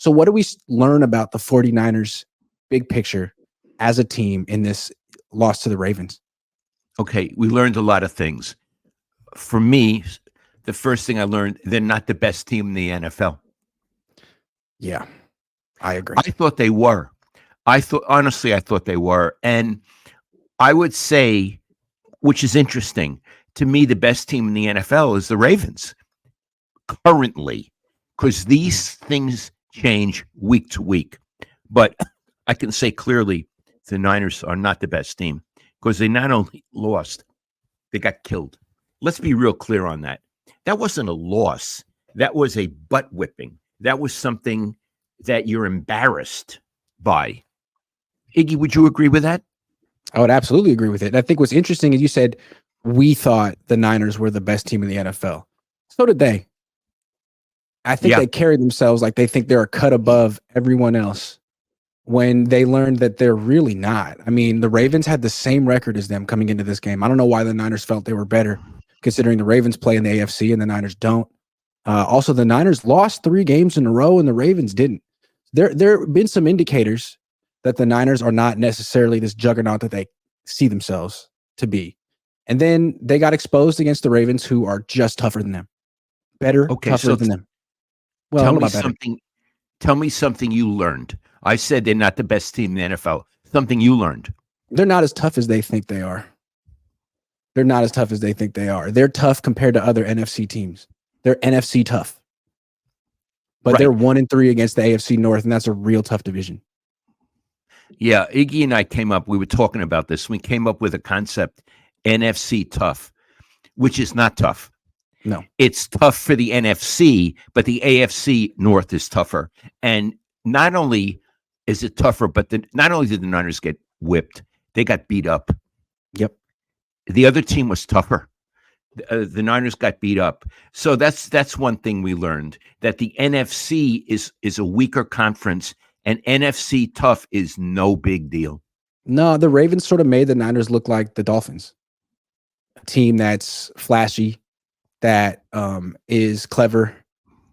So what do we learn about the 49ers big picture as a team in this loss to the Ravens? Okay, we learned a lot of things. For me, the first thing I learned, they're not the best team in the NFL. Yeah, I agree. I thought they were. Honestly, I thought they were. And I would say, which is interesting, to me, the best team in the NFL is the Ravens currently, because these things change week to week. But I can say clearly the Niners are not the best team because they not only lost, they got killed. Let's be real clear on that. That wasn't a loss. That was a butt whipping. That was something that you're embarrassed by. Iggy, would you agree with that? I would absolutely agree with it. And I think what's interesting is you said we thought the Niners were the best team in the NFL. So did they. I think they carry themselves like they think they're a cut above everyone else when they learned that they're really not. I mean, the Ravens had the same record as them coming into this game. I don't know why the Niners felt they were better, considering the Ravens play in the AFC and the Niners don't. Also, the Niners lost 3 games in a row and the Ravens didn't. There have been some indicators that the Niners are not necessarily this juggernaut that they see themselves to be. And then they got exposed against the Ravens, who are just tougher than them. Tougher than them. Well, tell me something you learned. I said they're not the best team in the NFL. Something you learned. They're not as tough as they think they are. They're not as tough as they think they are. They're tough compared to other NFC teams. They're NFC tough. But they're 1-3 against the AFC North, and that's a real tough division. Yeah, Iggy and I we were talking about this. We came up with a concept, NFC tough, which is not tough. No. It's tough for the NFC, but the AFC North is tougher. And not only is it tougher, but not only did the Niners get whipped, they got beat up. Yep. The other team was tougher. The Niners got beat up. So that's one thing we learned, that the NFC is a weaker conference, and NFC tough is no big deal. No, the Ravens sort of made the Niners look like the Dolphins, a team that's flashy, that is clever,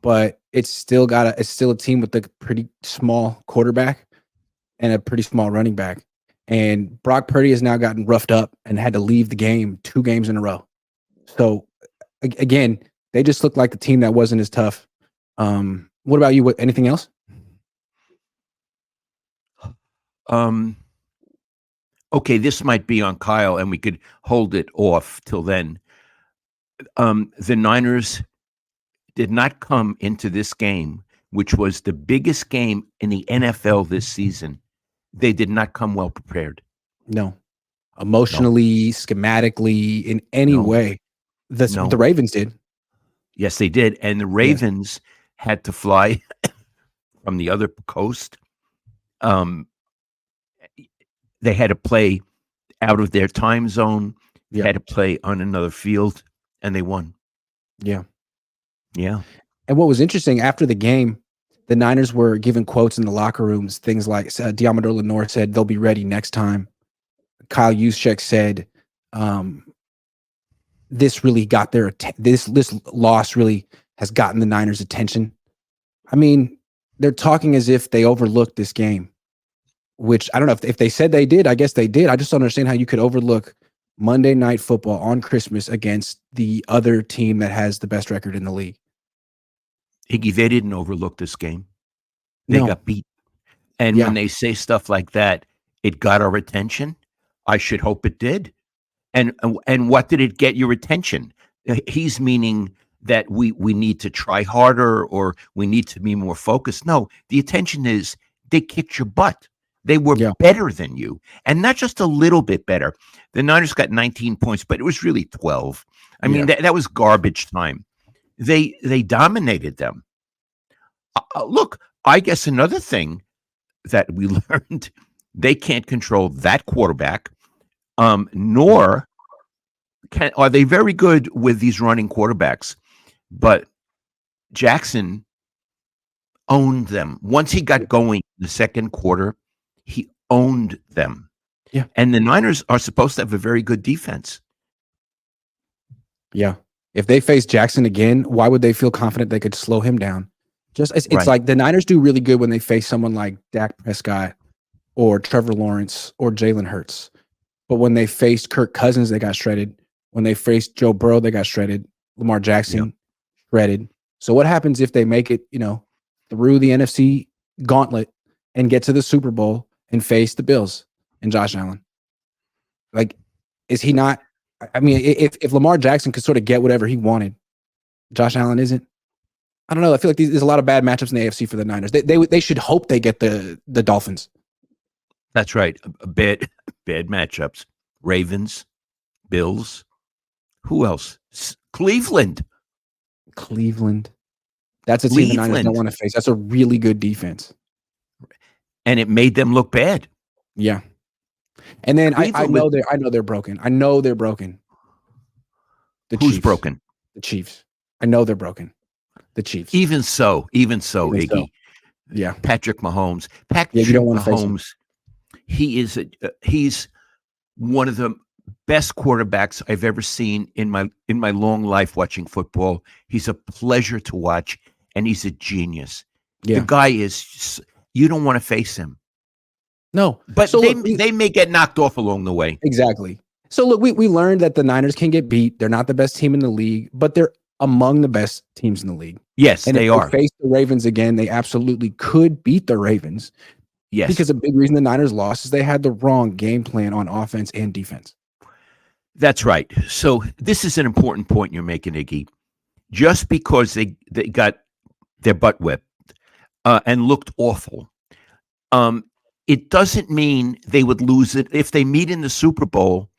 but it's still a team with a pretty small quarterback and a pretty small running back. And Brock Purdy has now gotten roughed up and had to leave the game 2 games in a row. So again, they just look like the team that wasn't as tough. What about you? Anything else? Okay, this might be on Kyle, and we could hold it off till then. The Niners did not come into this game, which was the biggest game in the NFL this season. They did not come well prepared. No. Emotionally, schematically, in any way. The Ravens did. Yes, they did. And the Ravens had to fly from the other coast. They had to play out of their time zone. They had to play on another field, and they won. Yeah. Yeah. And what was interesting, after the game, the Niners were giving quotes in the locker rooms, things like Diamador Lenore said, they'll be ready next time. Kyle Juszczyk said, this really got their this loss really has gotten the Niners' attention. I mean, they're talking as if they overlooked this game, which I don't know if they said they did. I guess they did. I just don't understand how you could overlook Monday Night Football on Christmas against the other team that has the best record in the league. Iggy, they didn't overlook this game. They got beat. And when they say stuff like that, it got our attention. I should hope it did. And what did it get your attention? He's meaning that we need to try harder or we need to be more focused. No, the attention is they kicked your butt. They were better than you, and not just a little bit better. The Niners got 19 points, but it was really 12. I mean, that was garbage time. They dominated them. Look, I guess another thing that we learned, they can't control that quarterback, nor are they very good with these running quarterbacks. But Jackson owned them. Once he got going in the second quarter, he owned them. Yeah. And the Niners are supposed to have a very good defense. Yeah. If they face Jackson again, why would they feel confident they could slow him down? It's like the Niners do really good when they face someone like Dak Prescott or Trevor Lawrence or Jalen Hurts. But when they faced Kirk Cousins, they got shredded. When they faced Joe Burrow, they got shredded. Lamar Jackson, shredded. So what happens if they make it, through the NFC gauntlet and get to the Super Bowl and face the Bills and Josh Allen? Like, is he not? I mean, if Lamar Jackson could sort of get whatever he wanted, Josh Allen isn't. I don't know. I feel like there's a lot of bad matchups in the AFC for the Niners. They should hope they get the Dolphins. That's right. Bad matchups. Ravens, Bills. Who else? Cleveland. That's a team the Niners don't want to face. That's a really good defense. And it made them look bad. Yeah. And then I know they're broken. I know they're broken. Who's broken? The Chiefs. I know they're broken. The Chiefs. Even so, Iggy. So. Yeah. Patrick Mahomes. You don't want to face him. He's one of the best quarterbacks I've ever seen in my long life watching football. He's a pleasure to watch, and he's a genius. Yeah. The guy is. You don't want to face him. No, but they may get knocked off along the way. Exactly. So look, we learned that the Niners can get beat. They're not the best team in the league, but they're among the best teams in the league. Yes, and they if are. They face the Ravens again, they absolutely could beat the Ravens. Yes, because a big reason the Niners lost is they had the wrong game plan on offense and defense. That's right. So this is an important point you're making, Iggy. Just because they got their butt whipped and looked awful, it doesn't mean they would lose it. If they meet in the Super Bowl,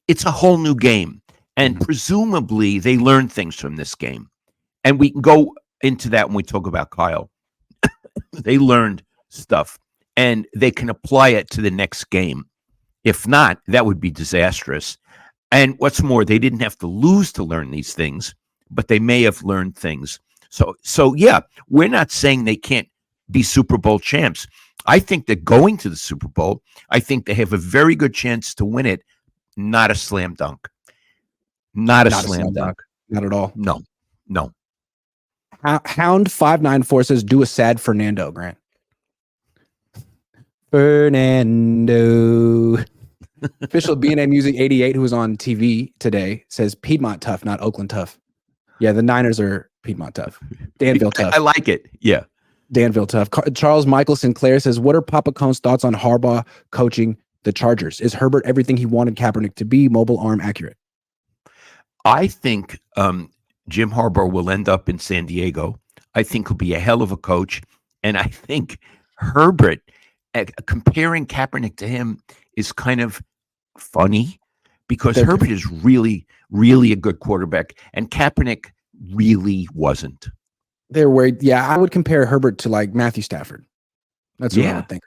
it's a whole new game. And presumably they learned things from this game. And we can go into that when we talk about Kyle. They learned stuff and they can apply it to the next game. If not, that would be disastrous. And what's more, they didn't have to lose to learn these things, but they may have learned things. So yeah, we're not saying they can't be Super Bowl champs. I think that going to the Super Bowl, I think they have a very good chance to win it. Not a slam dunk. Not a slam dunk. Not at all. No. Hound 594 says, do a sad Fernando, Grant. Fernando. Official BNA Music 88, who was on TV today, says Piedmont tough, not Oakland tough. Yeah, the Niners are Piedmont tough. Danville tough. I like it. Yeah. Danville tough. Charles Michael Sinclair says, what are Papa Cohn's thoughts on Harbaugh coaching the Chargers? Is Herbert everything he wanted Kaepernick to be, mobile, arm, accurate? I think Jim Harbaugh will end up in San Diego. I think he'll be a hell of a coach. And I think Herbert, comparing Kaepernick to him is kind of funny because Herbert is really, really a good quarterback. And Kaepernick really wasn't. They're worried. Yeah, I would compare Herbert to like Matthew Stafford. That's what I would think.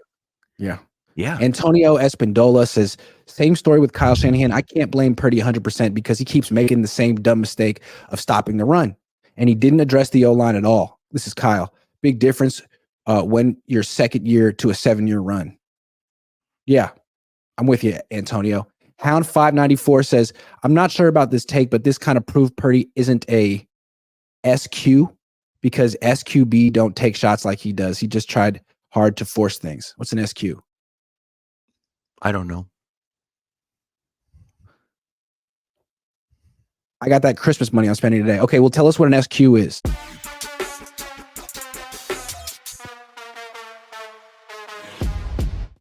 Yeah. Yeah. Antonio Espindola says, same story with Kyle Shanahan. I can't blame Purdy 100% because he keeps making the same dumb mistake of stopping the run. And he didn't address the O-line at all. This is Kyle. Big difference when your second year to a 7-year run. Yeah, I'm with you, Antonio. Hound 594 says, I'm not sure about this take, but this kind of proved Purdy isn't a SQ because SQB don't take shots like he does. He just tried hard to force things. What's an SQ? I don't know. I got that Christmas money I'm spending today. Okay, well, tell us what an SQ is.